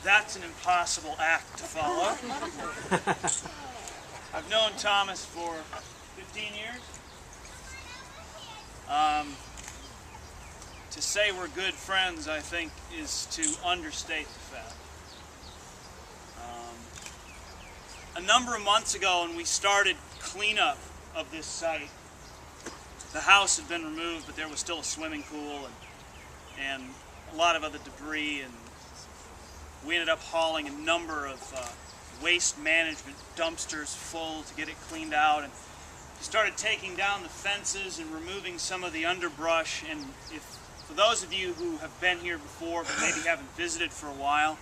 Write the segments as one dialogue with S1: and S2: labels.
S1: That's an impossible act to follow. I've known Thomas for 15 years. To say we're good friends, I think, is to understate the fact. A number of months ago, when we started cleanup of this site, the house had been removed, but there was still a swimming pool and a lot of other debris, and we ended up hauling a number of waste management dumpsters full to get it cleaned out, and we started taking down the fences and removing some of the underbrush. And for those of you who have been here before but maybe haven't visited for a while,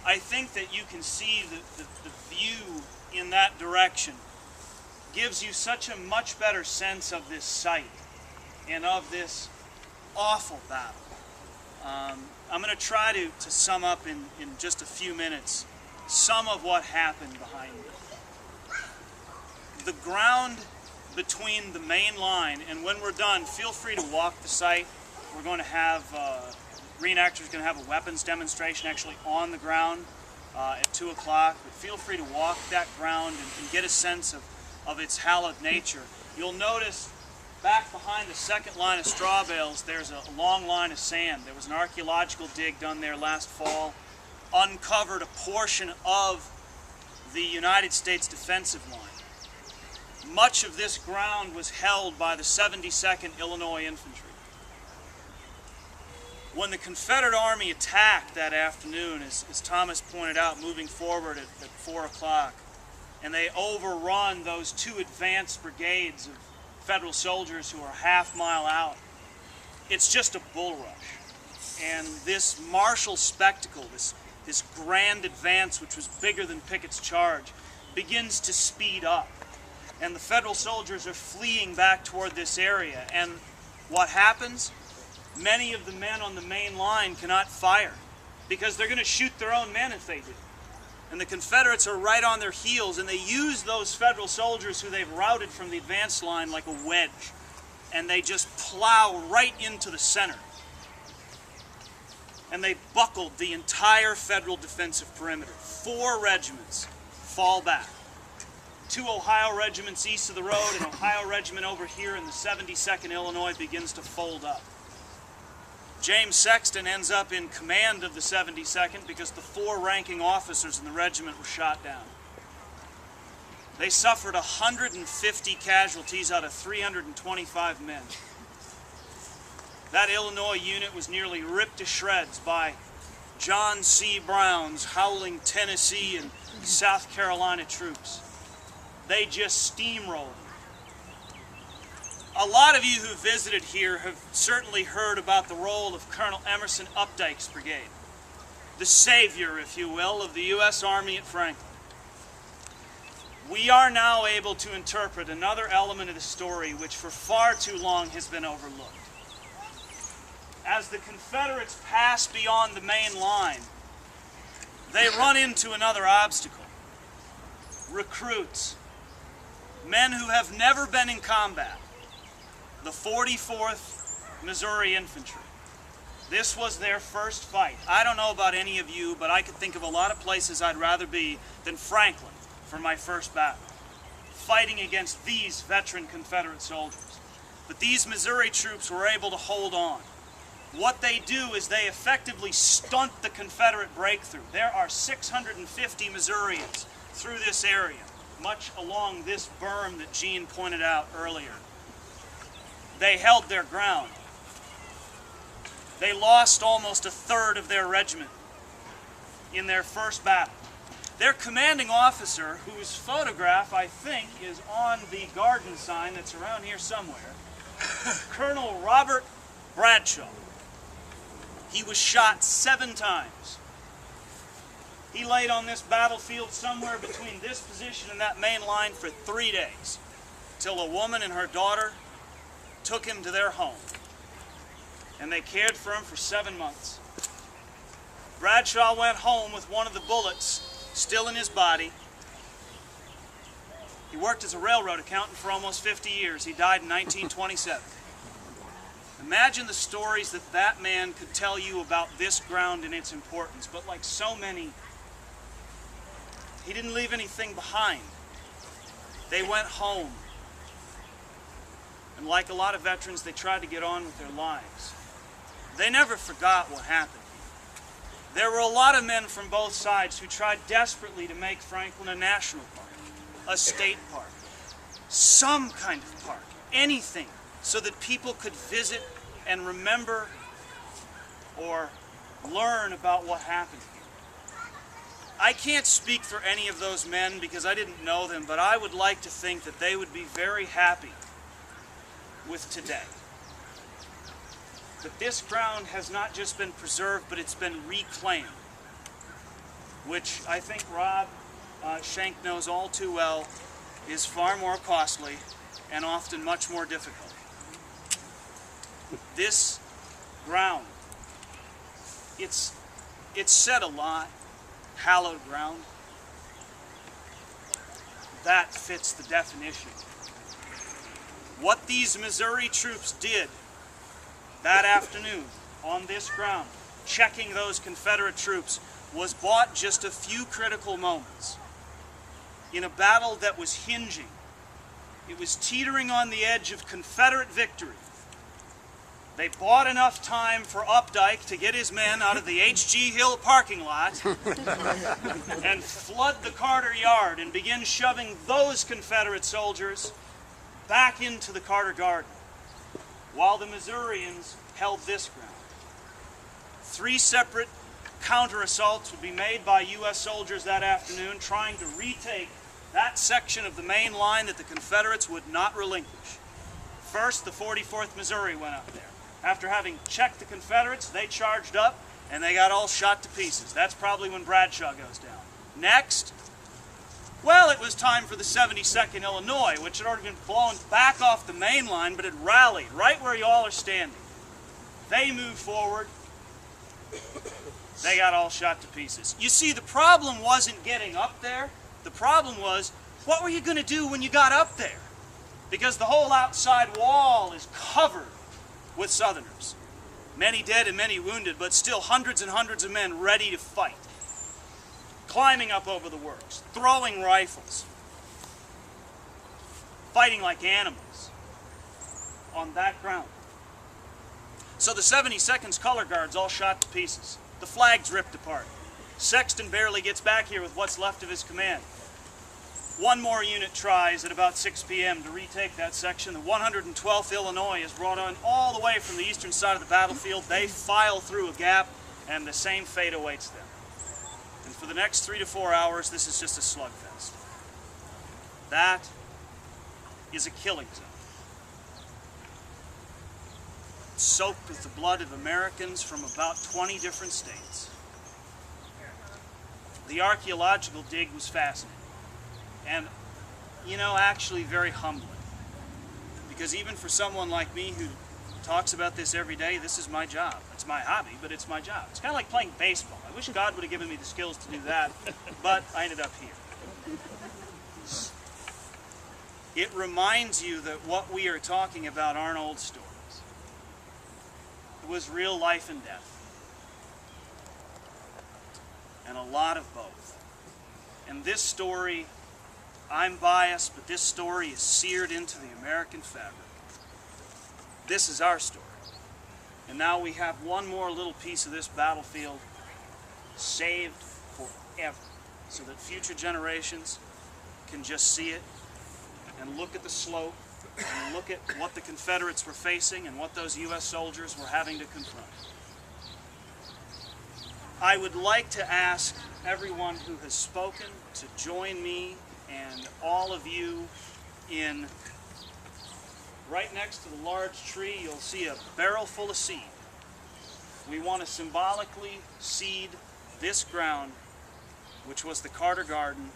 S1: I think that you can see the view in that direction gives you such a much better sense of this site and of this awful battle. I'm going to try to sum up in just a few minutes some of what happened behind me. The ground between the main line, and when we're done, feel free to walk the site. We're going to have, reenactors are going to have a weapons demonstration actually on the ground at 2 o'clock. But feel free to walk that ground and get a sense of its hallowed nature. You'll notice back behind the second line of straw bales, there's a long line of sand. There was an archaeological dig done there last fall, uncovered a portion of the United States defensive line. Much of this ground was held by the 72nd Illinois Infantry. When the Confederate Army attacked that afternoon, as Thomas pointed out, moving forward at 4 o'clock, and they overrun those two advanced brigades of Federal soldiers who are a half-mile out, it's just a bull rush. And this martial spectacle, this grand advance, which was bigger than Pickett's charge, begins to speed up. And the Federal soldiers are fleeing back toward this area. And what happens? Many of the men on the main line cannot fire because they're going to shoot their own men if they do. And the Confederates are right on their heels, and they use those Federal soldiers who they've routed from the advance line like a wedge. And they just plow right into the center. And they buckled the entire Federal defensive perimeter. 4 regiments fall back. 2 Ohio regiments east of the road, an Ohio regiment over here, and the 72nd Illinois begins to fold up. James Sexton ends up in command of the 72nd because the 4 ranking officers in the regiment were shot down. They suffered 150 casualties out of 325 men. That Illinois unit was nearly ripped to shreds by John C. Brown's howling Tennessee and South Carolina troops. They just steamrolled. A lot of you who visited here have certainly heard about the role of Colonel Emerson Updike's brigade, the savior, if you will, of the U.S. Army at Franklin. We are now able to interpret another element of the story which for far too long has been overlooked. As the Confederates pass beyond the main line, they run into another obstacle. Recruits, men who have never been in combat. The 44th Missouri Infantry. This was their first fight. I don't know about any of you, but I could think of a lot of places I'd rather be than Franklin for my first battle, fighting against these veteran Confederate soldiers. But these Missouri troops were able to hold on. What they do is they effectively stunt the Confederate breakthrough. There are 650 Missourians through this area, much along this berm that Gene pointed out earlier. They held their ground. They lost almost a third of their regiment in their first battle. Their commanding officer, whose photograph I think is on the garden sign that's around here somewhere, Colonel Robert Bradshaw. He was shot 7 times. He laid on this battlefield somewhere between this position and that main line for 3 days, till a woman and her daughter took him to their home, and they cared for him for 7 months. Bradshaw went home with one of the bullets still in his body. He worked as a railroad accountant for almost 50 years. He died in 1927. And Imagine the stories that that man could tell you about this ground and its importance. But like so many, he didn't leave anything behind. They went home. And like a lot of veterans, they tried to get on with their lives. They never forgot what happened. There were a lot of men from both sides who tried desperately to make Franklin a national park, a state park, some kind of park, anything, so that people could visit and remember or learn about what happened here. I can't speak for any of those men because I didn't know them, but I would like to think that they would be very happy with today. That this ground has not just been preserved, but it's been reclaimed, which I think Rob Schenk knows all too well is far more costly and often much more difficult. This ground, it's said a lot, hallowed ground. That fits the definition. What these Missouri troops did that afternoon on this ground, checking those Confederate troops, was bought just a few critical moments in a battle that was hinging. It was teetering on the edge of Confederate victory. They bought enough time for Updike to get his men out of the H.G. Hill parking lot and flood the Carter Yard and begin shoving those Confederate soldiers back into the Carter Garden, while the Missourians held this ground. 3 separate counter-assaults would be made by U.S. soldiers that afternoon, trying to retake that section of the main line that the Confederates would not relinquish. First, the 44th Missouri went up there. After having checked the Confederates, they charged up, and they got all shot to pieces. That's probably when Bradshaw goes down. Next, well, it was time for the 72nd Illinois, which had already been blown back off the main line, but had rallied right where you all are standing. They moved forward. They got all shot to pieces. You see, the problem wasn't getting up there. The problem was, what were you going to do when you got up there? Because the whole outside wall is covered with Southerners. Many dead and many wounded, but still hundreds and hundreds of men ready to fight. Climbing up over the works, throwing rifles, fighting like animals on that ground. So the 72nd's color guards all shot to pieces. The flags ripped apart. Sexton barely gets back here with what's left of his command. One more unit tries at about 6 p.m. to retake that section. The 112th Illinois is brought on all the way from the eastern side of the battlefield. They file through a gap, and the same fate awaits them. And for the next 3 to 4 hours, this is just a slugfest. That is a killing zone. It's soaked with the blood of Americans from about 20 different states. The archaeological dig was fascinating. And, you know, actually very humbling. Because even for someone like me who talks about this every day, this is my job. It's my hobby, but it's my job. It's kind of like playing baseball. I wish God would have given me the skills to do that, but I ended up here. It reminds you that what we are talking about aren't old stories. It was real life and death. And a lot of both. And this story, I'm biased, but this story is seared into the American fabric. This is our story. And now we have one more little piece of this battlefield saved forever, so that future generations can just see it and look at the slope and look at what the Confederates were facing and what those U.S. soldiers were having to confront. I would like to ask everyone who has spoken to join me and all of you in, right next to the large tree, you'll see a barrel full of seed. We want to symbolically seed this ground, which was the Carter Garden,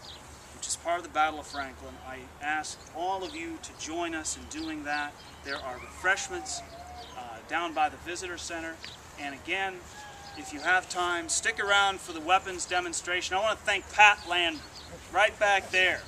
S1: which is part of the Battle of Franklin. I ask all of you to join us in doing that. There are refreshments down by the Visitor Center. And again, if you have time, stick around for the weapons demonstration. I want to thank Pat Landry, right back there.